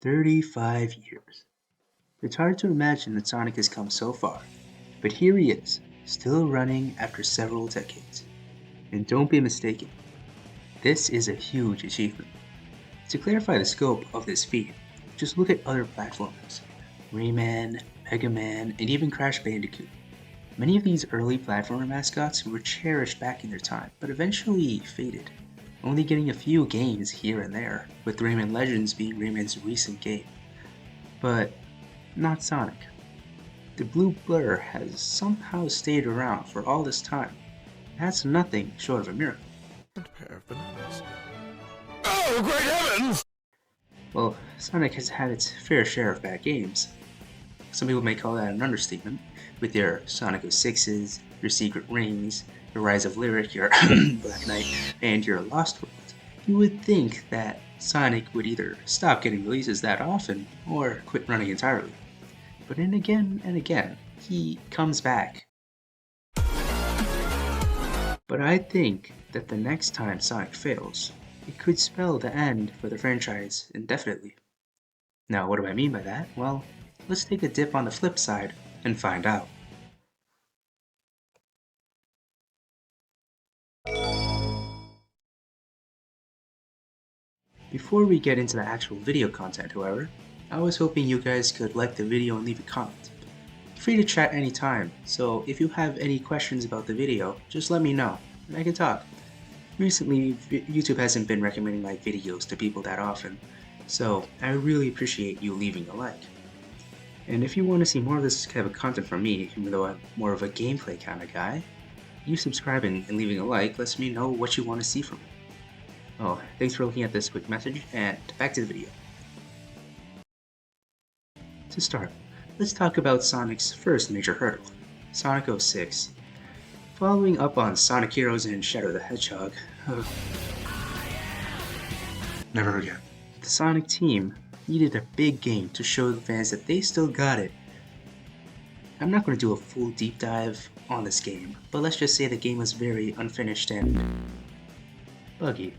35 years. It's hard to imagine that Sonic has come so far, but here he is, still running after several decades. And don't be mistaken, this is a huge achievement. To clarify the scope of this feat, just look at other platformers. Rayman, Mega Man, and even Crash Bandicoot. Many of these early platformer mascots were cherished back in their time, but eventually faded, only getting a few games here and there, with Rayman Legends being Rayman's recent game. But not Sonic. The blue blur has somehow stayed around for all this time. That's nothing short of a miracle. Pair of bananas. Oh, great heavens! Well, Sonic has had its fair share of bad games. Some people may call that an understatement, with your Sonic 06s, your Secret Rings, your Rise of Lyric, your Black Knight, and your Lost World. You would think that Sonic would either stop getting releases that often, or quit running entirely. But then again and again, he comes back. But I think that the next time Sonic fails, it could spell the end for the franchise indefinitely. Now, what do I mean by that? Well, let's take a dip on the flip side and find out. Before we get into the actual video content, however, I was hoping you guys could like the video and leave a comment. Free to chat anytime, so if you have any questions about the video, just let me know, and I can talk. Recently, YouTube hasn't been recommending my videos to people that often, so I really appreciate you leaving a like. And if you want to see more of this kind of content from me, even though I'm more of a gameplay kind of guy, you subscribing and leaving a like lets me know what you want to see from me. Oh, thanks for looking at this quick message, and back to the video. To start, let's talk about Sonic's first major hurdle, Sonic 06. Following up on Sonic Heroes and Shadow the Hedgehog, never again. The Sonic team needed a big game to show the fans that they still got it. I'm not going to do a full deep dive on this game, but let's just say the game was very unfinished and buggy.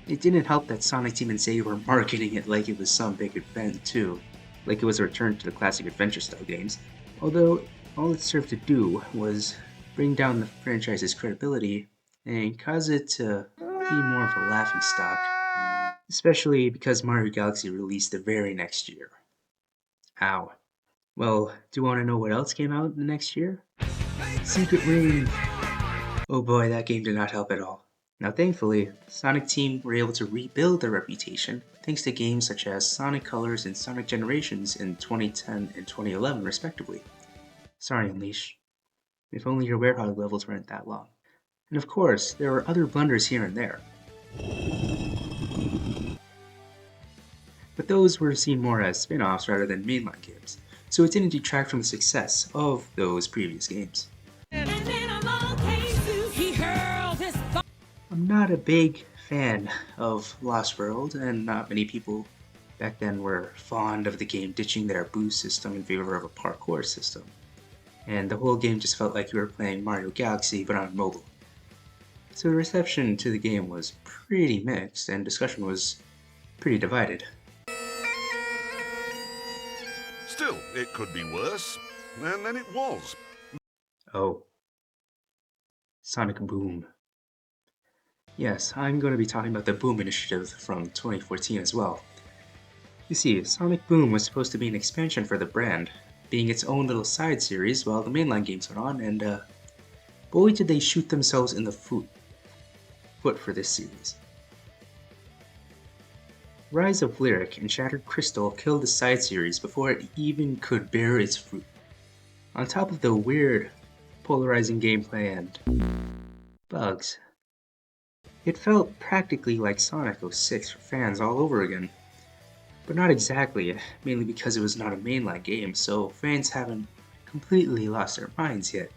It didn't help that Sonic Team and Sega were marketing it like it was some big event too, like it was a return to the classic adventure-style games, although all it served to do was bring down the franchise's credibility and cause it to be more of a laughingstock, especially because Mario Galaxy released the very next year. Ow. Well, do you want to know what else came out the next year? Secret Rings! Oh boy, that game did not help at all. Now thankfully, Sonic Team were able to rebuild their reputation thanks to games such as Sonic Colors and Sonic Generations in 2010 and 2011 respectively. Sorry Unleash. If only your Werehog levels weren't that long. And of course, there were other blunders here and there. But those were seen more as spin-offs rather than mainline games, so it didn't detract from the success of those previous games. I'm not a big fan of Lost World, and not many people back then were fond of the game ditching their boost system in favor of a parkour system. And the whole game just felt like you were playing Mario Galaxy but on mobile. So the reception to the game was pretty mixed, and discussion was pretty divided. Still, it could be worse, and then it was. Oh. Sonic Boom. Yes, I'm going to be talking about the Boom initiative from 2014 as well. You see, Sonic Boom was supposed to be an expansion for the brand, being its own little side series while the mainline games went on, and boy did they shoot themselves in the foot for this series. Rise of Lyric and Shattered Crystal killed the side series before it even could bear its fruit. On top of the weird, polarizing gameplay and bugs, it felt practically like Sonic 06 for fans all over again. But not exactly, mainly because it was not a mainline game, so fans haven't completely lost their minds yet.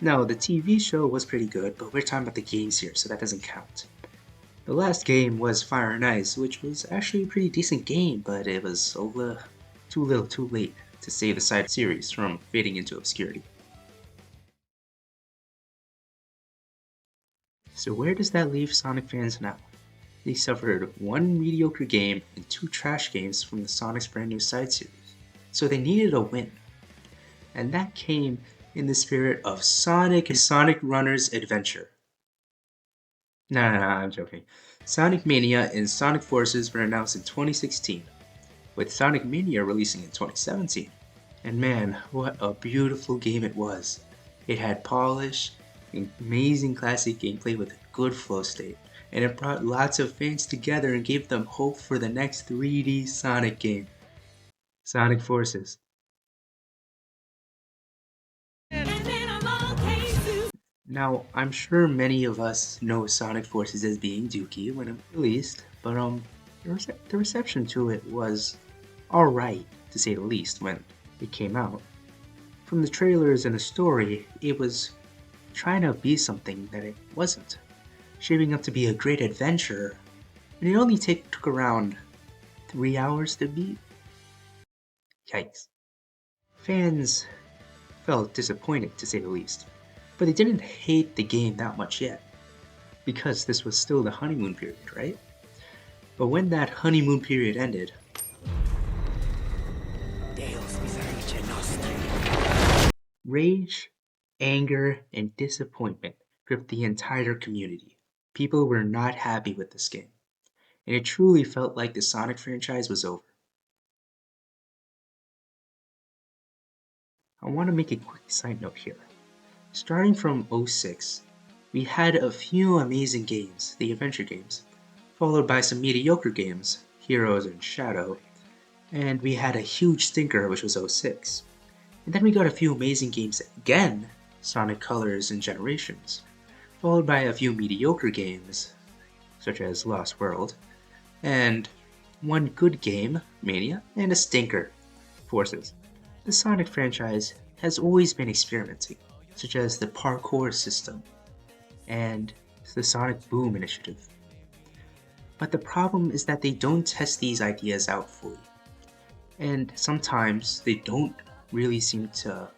No, the TV show was pretty good, but we're talking about the games here, so that doesn't count. The last game was Fire and Ice, which was actually a pretty decent game, but it was too little too late to save the side series from fading into obscurity. So where does that leave Sonic fans now? They suffered one mediocre game and two trash games from the Sonic's brand new side series, so they needed a win. And that came in the spirit of Sonic and Sonic Runner's Adventure. No, I'm joking. Sonic Mania and Sonic Forces were announced in 2016, with Sonic Mania releasing in 2017. And man, what a beautiful game it was. It had polish, amazing classic gameplay with a good flow state, and it brought lots of fans together and gave them hope for the next 3D Sonic game, Sonic Forces. Now, I'm sure many of us know Sonic Forces as being dookie when it released, but the reception to it was alright, to say the least, when it came out. From the trailers and the story, it was trying to be something that it wasn't, shaping up to be a great adventure, and it only took around 3 hours to beat. Yikes. Fans felt disappointed, to say the least, but they didn't hate the game that much yet, because this was still the honeymoon period, right? But when that honeymoon period ended, rage, anger, and disappointment gripped the entire community. People were not happy with this game, and it truly felt like the Sonic franchise was over. I want to make a quick side note here. Starting from '06, we had a few amazing games, the adventure games, followed by some mediocre games, Heroes and Shadow, and we had a huge stinker which was '06. And then we got a few amazing games again, Sonic Colors and Generations, followed by a few mediocre games, such as Lost World, and one good game, Mania, and a stinker, Forces. The Sonic franchise has always been experimenting, such as the parkour system and the Sonic Boom initiative. But the problem is that they don't test these ideas out fully, and sometimes they don't really seem to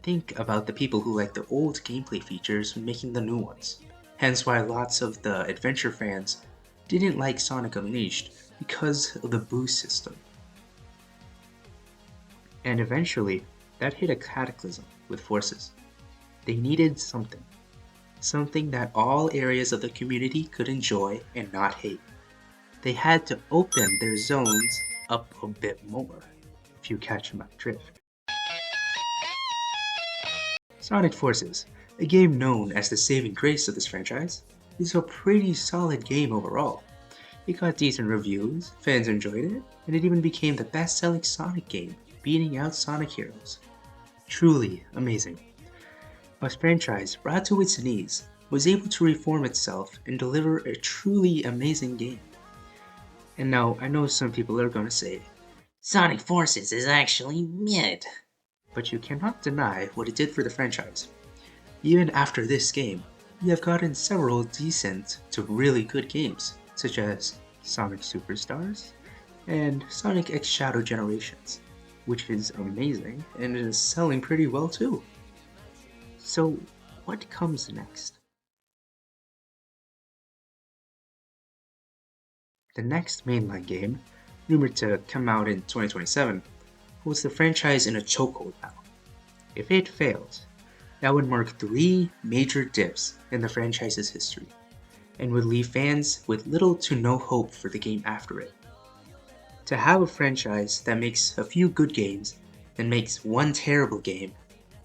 think about the people who like the old gameplay features when making the new ones. Hence why lots of the adventure fans didn't like Sonic Unleashed because of the boost system. And eventually, that hit a cataclysm with Forces. They needed something. Something that all areas of the community could enjoy and not hate. They had to open their zones up a bit more, if you catch my drift. Sonic Forces, a game known as the saving grace of this franchise, is a pretty solid game overall. It got decent reviews, fans enjoyed it, and it even became the best-selling Sonic game, beating out Sonic Heroes. Truly amazing. This franchise, brought to its knees, was able to reform itself and deliver a truly amazing game. And now, I know some people are gonna say, Sonic Forces is actually mid. But you cannot deny what it did for the franchise. Even after this game, we have gotten several decent to really good games, such as Sonic Superstars and Sonic X Shadow Generations, which is amazing and is selling pretty well too. So, what comes next? The next mainline game, rumored to come out in 2027, holds the franchise in a chokehold now. If it fails, that would mark 3 major dips in the franchise's history, and would leave fans with little to no hope for the game after it. To have a franchise that makes a few good games, then makes one terrible game,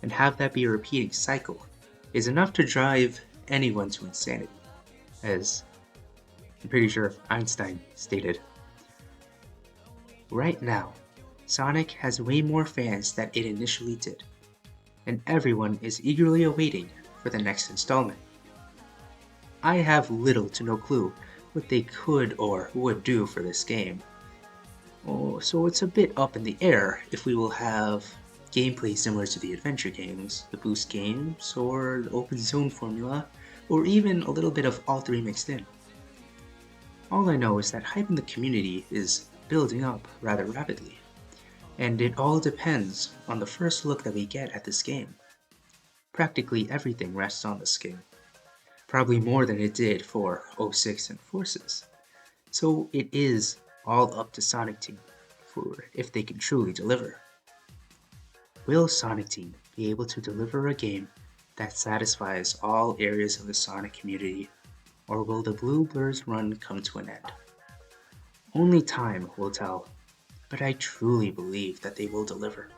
and have that be a repeating cycle, is enough to drive anyone to insanity, as I'm pretty sure Einstein stated. Right now, Sonic has way more fans than it initially did, and everyone is eagerly awaiting for the next installment. I have little to no clue what they could or would do for this game. So it's a bit up in the air if we will have gameplay similar to the adventure games, the boost games, or the open zone formula, or even a little bit of all 3 mixed in. All I know is that hype in the community is building up rather rapidly, and it all depends on the first look that we get at this game. Practically everything rests on this game, probably more than it did for '06 and Forces. So it is all up to Sonic Team for if they can truly deliver. Will Sonic Team be able to deliver a game that satisfies all areas of the Sonic community, or will the Blue Blur's run come to an end? Only time will tell, but I truly believe that they will deliver.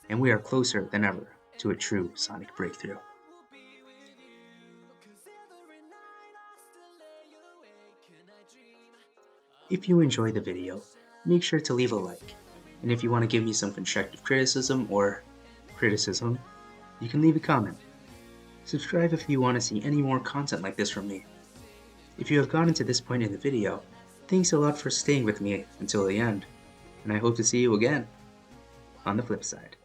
And we are closer than ever to a true Sonic breakthrough. If you enjoyed the video, make sure to leave a like, and if you want to give me some constructive criticism or criticism, you can leave a comment. Subscribe if you want to see any more content like this from me. If you have gotten to this point in the video, thanks a lot for staying with me until the end, and I hope to see you again on the flip side.